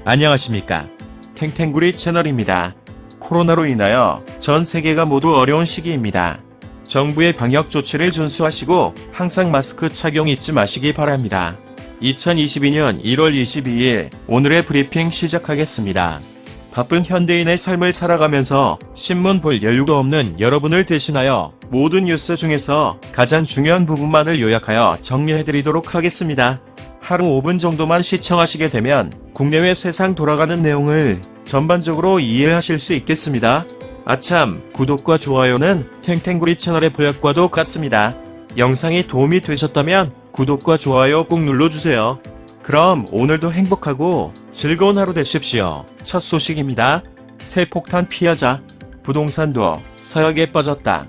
안녕하십니까. 탱탱구리 채널입니다. 코로나로 인하여 전 세계가 모두 어려운 시기입니다. 정부의 방역 조치를 준수하시고 항상 마스크 착용 잊지 마시기 바랍니다. 2022년 1월 22일 오늘의 브리핑 시작하겠습니다. 바쁜 현대인의 삶을 살아가면서 신문 볼 여유가 없는 여러분을 대신하여 모든 뉴스 중에서 가장 중요한 부분만을 요약하여 정리해드리도록 하겠습니다. 하루 5분 정도만 시청하시게 되면 국내외 세상 돌아가는 내용을 전반적으로 이해하실 수 있겠습니다. 아참, 구독과 좋아요는 탱탱구리 채널의 보약과도 같습니다. 영상이 도움이 되셨다면 구독과 좋아요 꼭 눌러주세요. 그럼 오늘도 행복하고 즐거운 하루 되십시오. 첫 소식입니다. 새 폭탄 피하자. 부동산도 서약에 빠졌다.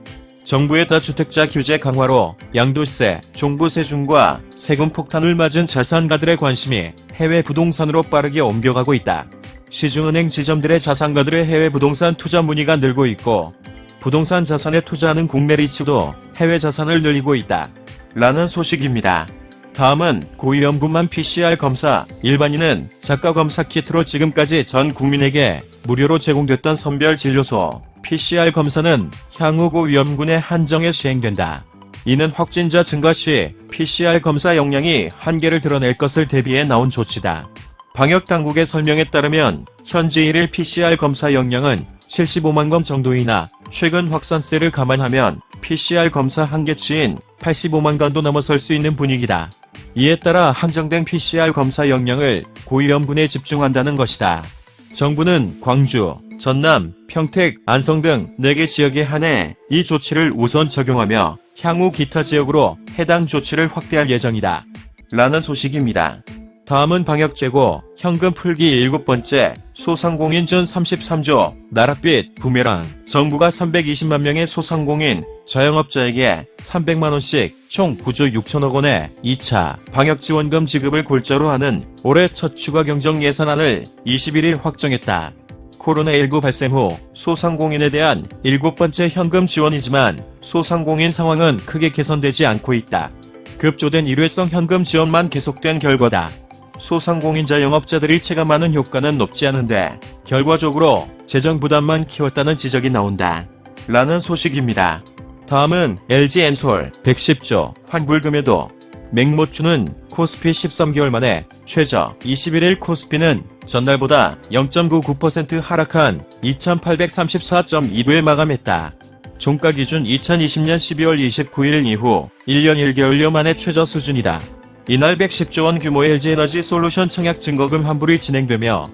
정부의 다주택자 규제 강화로 양도세, 종부세 중과 세금 폭탄을 맞은 자산가들의 관심이 해외 부동산으로 빠르게 옮겨가고 있다. 시중은행 지점들의 자산가들의 해외 부동산 투자 문의가 늘고 있고 부동산 자산에 투자하는 국내 리츠도 해외 자산을 늘리고 있다. 라는 소식입니다. 다음은 고위험군만 PCR 검사. 일반인은 자가 검사 키트로 지금까지 전 국민에게 무료로 제공됐던 선별진료소 PCR 검사는 향후 고위험군에 한정해 시행된다. 이는 확진자 증가 시 PCR 검사 역량이 한계를 드러낼 것을 대비해 나온 조치다. 방역당국의 설명에 따르면 현지 1일 PCR 검사 역량은 75만 건 정도이나 최근 확산세를 감안하면 PCR 검사 한계치인 85만 건도 넘어설 수 있는 분위기다. 이에 따라 한정된 PCR 검사 역량을 고위험군에 집중한다는 것이다. 정부는 광주, 전남, 평택, 안성 등 4개 지역에 한해 이 조치를 우선 적용하며 향후 기타 지역으로 해당 조치를 확대할 예정이다. 라는 소식입니다. 다음은 방역재고, 현금 풀기 7번째, 소상공인 전 33조, 나랏빛, 부메랑, 정부가 320만 명의 소상공인, 자영업자에게 300만원씩 총 9조 6천억 원의 2차 방역지원금 지급을 골자로 하는 올해 첫 추가 경정 예산안을 21일 확정했다. 코로나19 발생 후 소상공인에 대한 7번째 현금 지원이지만 소상공인 상황은 크게 개선되지 않고 있다. 급조된 일회성 현금 지원만 계속된 결과다. 소상공인자 영업자들이 체감하는 효과는 높지 않은데 결과적으로 재정 부담만 키웠다는 지적이 나온다. 라는 소식입니다. 다음은 LG엔솔 110조 환불금에도 맹모추는 코스피 13개월 만에 최저. 21일 코스피는 전날보다 0.99% 하락한 2834.2도에 마감했다. 종가 기준 2020년 12월 29일 이후 1년 1개월여 만에 최저 수준이다. 이날 110조 원 규모의 LG에너지 솔루션 청약 증거금 환불이 진행되며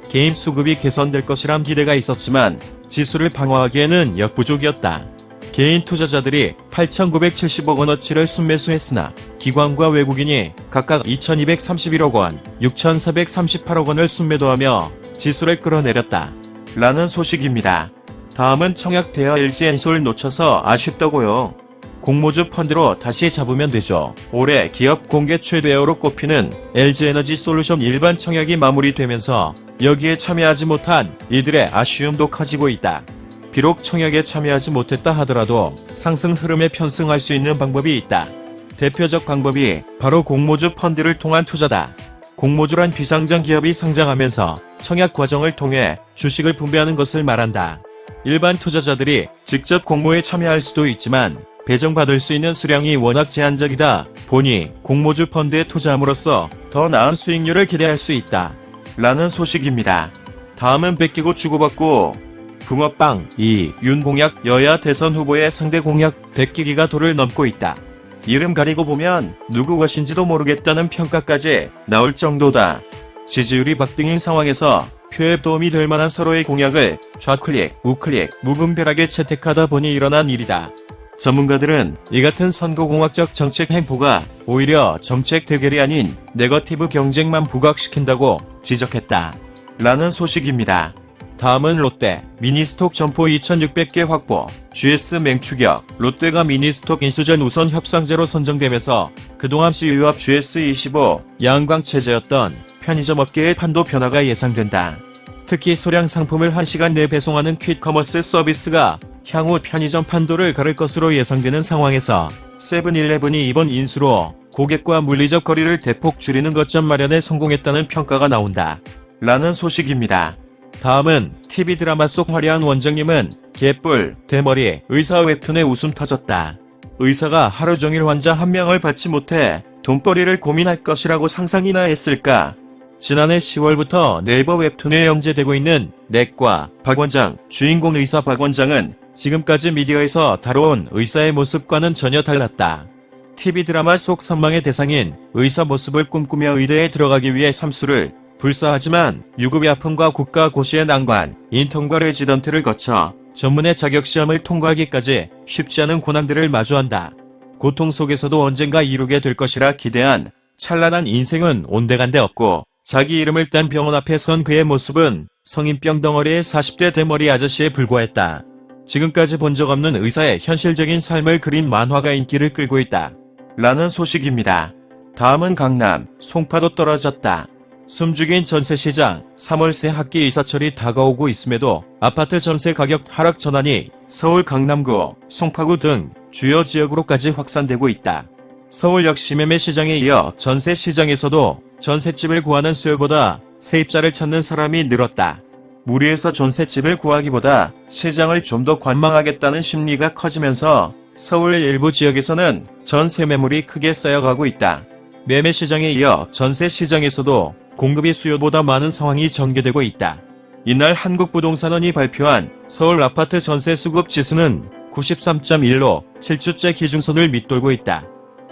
개인 수급이 개선될 것이란 기대가 있었지만 지수를 방어하기에는 역부족이었다. 개인 투자자들이 8,970억 원어치를 순매수했으나 기관과 외국인이 각각 2,231억 원, 6,438억 원을 순매도하며 지수를 끌어내렸다. 라는 소식입니다. 다음은 청약 대여 LG엔솔 놓쳐서 아쉽다고요. 공모주 펀드로 다시 잡으면 되죠. 올해 기업 공개 최대어로 꼽히는 LG에너지 솔루션 일반 청약이 마무리되면서 여기에 참여하지 못한 이들의 아쉬움도 커지고 있다. 비록 청약에 참여하지 못했다 하더라도 상승 흐름에 편승할 수 있는 방법이 있다. 대표적 방법이 바로 공모주 펀드를 통한 투자다. 공모주란 비상장 기업이 상장하면서 청약 과정을 통해 주식을 분배하는 것을 말한다. 일반 투자자들이 직접 공모에 참여할 수도 있지만 배정받을 수 있는 수량이 워낙 제한적이다 보니 공모주 펀드에 투자함으로써 더 나은 수익률을 기대할 수 있다. 라는 소식입니다. 다음은 뺏기고 주고받고 붕어빵 2. 윤 공약. 여야 대선 후보의 상대 공약 뺏기기가 도를 넘고 있다. 이름 가리고 보면 누구 것인지도 모르겠다는 평가까지 나올 정도다. 지지율이 박빙인 상황에서 표에 도움이 될 만한 서로의 공약을 좌클릭, 우클릭, 무분별하게 채택하다 보니 일어난 일이다. 전문가들은 이 같은 선거공학적 정책 행보가 오히려 정책 대결이 아닌 네거티브 경쟁만 부각시킨다고 지적했다. 라는 소식입니다. 다음은 롯데 미니스톡 점포 2,600개 확보. GS 맹추격. 롯데가 미니스톡 인수전 우선 협상제로 선정되면서 그동안 CU압 GS25 양광 체제였던 편의점 업계의 판도 변화가 예상된다. 특히 소량 상품을 1시간 내 배송하는 퀵커머스 서비스가 향후 편의점 판도를 가를 것으로 예상되는 상황에서 세븐일레븐이 이번 인수로 고객과 물리적 거리를 대폭 줄이는 거점 마련에 성공했다는 평가가 나온다. 라는 소식입니다. 다음은 TV 드라마 속 화려한 원장님은 개뿔, 대머리, 의사 웹툰에 웃음 터졌다. 의사가 하루 종일 환자 한 명을 받지 못해 돈벌이를 고민할 것이라고 상상이나 했을까? 지난해 10월부터 네이버 웹툰에 연재되고 있는 내과 박 원장, 주인공 의사 박 원장은 지금까지 미디어에서 다뤄온 의사의 모습과는 전혀 달랐다. TV 드라마 속 선망의 대상인 의사 모습을 꿈꾸며 의대에 들어가기 위해 삼수를 불사하지만 유급의 아픔과 국가 고시의 난관, 인턴과 레지던트를 거쳐 전문의 자격시험을 통과하기까지 쉽지 않은 고난들을 마주한다. 고통 속에서도 언젠가 이루게 될 것이라 기대한 찬란한 인생은 온데간데 없고 자기 이름을 딴 병원 앞에 선 그의 모습은 성인병 덩어리의 40대 대머리 아저씨에 불과했다. 지금까지 본 적 없는 의사의 현실적인 삶을 그린 만화가 인기를 끌고 있다. 라는 소식입니다. 다음은 강남, 송파도 떨어졌다. 숨죽인 전세시장, 3월 새 학기 이사철이 다가오고 있음에도 아파트 전세 가격 하락 전환이 서울 강남구, 송파구 등 주요 지역으로까지 확산되고 있다. 서울 역시 매매 시장에 이어 전세 시장에서도 전셋집을 구하는 수요보다 세입자를 찾는 사람이 늘었다. 무리해서 전셋집을 구하기보다 시장을 좀 더 관망하겠다는 심리가 커지면서 서울 일부 지역에서는 전세 매물이 크게 쌓여가고 있다. 매매 시장에 이어 전세 시장에서도 공급이 수요보다 많은 상황이 전개되고 있다. 이날 한국부동산원이 발표한 서울 아파트 전세 수급 지수는 93.1로 7주째 기준선을 밑돌고 있다.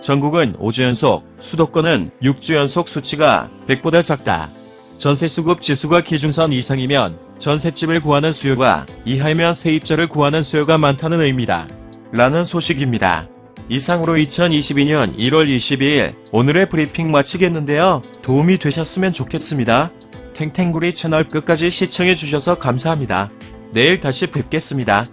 전국은 5주 연속, 수도권은 6주 연속 수치가 100보다 작다. 전세 수급 지수가 기준선 이상이면 전셋집을 구하는 수요가 이하이면 세입자를 구하는 수요가 많다는 의미다. 라는 소식입니다. 이상으로 2022년 1월 22일 오늘의 브리핑 마치겠는데요. 도움이 되셨으면 좋겠습니다. 탱탱구리 채널 끝까지 시청해주셔서 감사합니다. 내일 다시 뵙겠습니다.